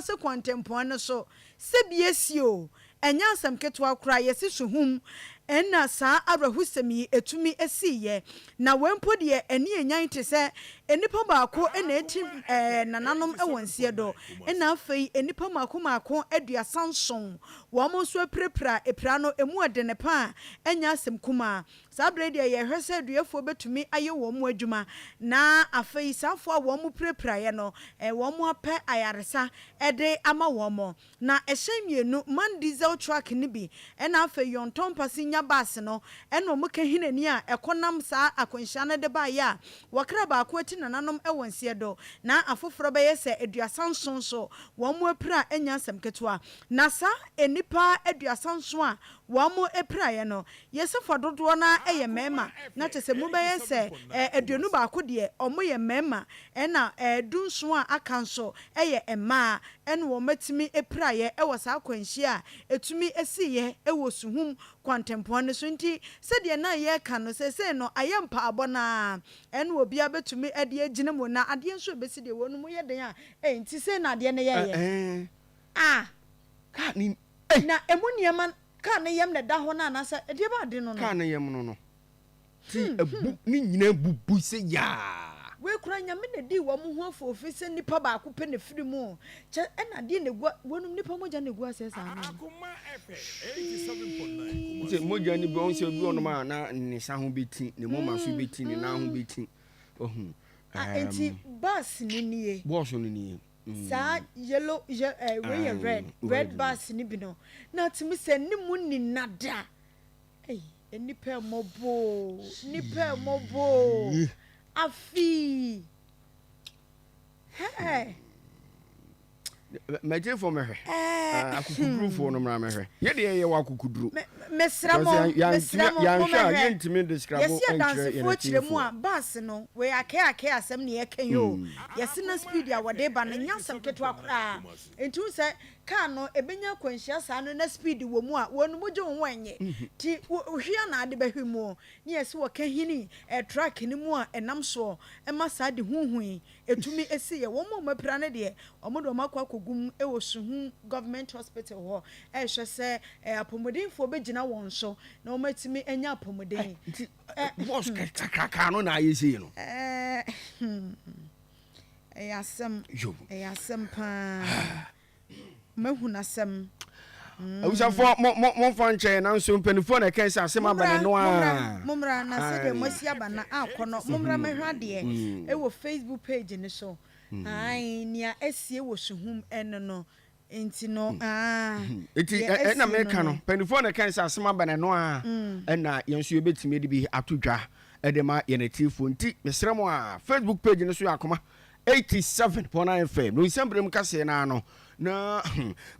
se kwantempo no so se biesio enya asem ketwa kra yesi suhum enna saa arahusemi etumi esiye na wempo de eni enyan te se enipa baako ena eti nananom ewonsie do ena afei enipa maako aduasanson wo mo so aprepra epra no emu ade ne pa enya asem kuma saa brede ye hwese aduafo betumi aye wo mo adwuma na afei saafo a wo mo prepra ye no wo mo apɛ ayaresa ede ama wo mo na ehyemienu man diesel truck ni bi ena afei yonton pasi nya bas no eno mo ka hinani a ekonam saa akonhya ne de ba ya wakra ba ko ati nananom ewonsie do na afoforo be yese aduasanson so wo mo apra enya asem ketwa na sa enipa aduasanson a wo mo apra ye no yese fododo na eye mema na tese mo be yese aduonu ba ko de omo ye mema ena dunso a akanso eye ema eno wo matimi apra ye ewo saa akonhya etumi esiye ewo suhum kwantempo ne so nti se de na ye ka no se no ayempa abona eno obi abetumi ade agina mo na ade nso besi de wonu mo ye den a nti se na ade ne ye ka ni na emu niema ka ne yem ne da ho na na se de ba ade no ka ne yem no ti ebu ni nyina bubu se ya we kura nyame ne di wo mo ho afofi se nipa ba ko pe ne firi mu che na de ne gwa wonum nipa moja ne gwa se sa na Akoma FM 87.9 se moja ni bi on se bi onoma na ne sa ho beti ne mo ma so beti ne na ho beti ohun enti bus ni nie boss ni nie sa yellow we red bus ni bi no na timi se ni mu ni nada nipa mobo afi hey meje for me akukuduru for no mra me hwe ye de ye wa akukuduru mesramo ya ntimi describe yes ya dance fo chire mu a bus no we ake asem ne ye kan yo yes na speed ya wode ba na nyasam keto akora entu se car no ebenya kwanhia sa no na speed wo mu a wonu moje wo anye ti hwia na ade behwe mu ni yes wo ka hini truck ni mu a enam so e ma sa de hunhun etumi esi ye wo mu mapira ne de omodo makwa kogum e wo Suhum government hospital ho e hwe se apomodinfo begina won so na o matimi enya apomodin boss ka no na ayesi no asem pa mahunasem usafo mo fanche na nso mpanifo na kan sa asem abane no a momra na se de mosi abana akono momra mehwade e wo Facebook page ni so ai nia esie wo Suhum eno no enti no eti na me ka no mpanifo na kan sa asem abane no a na yenso yebetime de bi atodwa edema yenetifo nti mesremo a Facebook page ni so Akoma 87.9 FM no isembrem kase na no na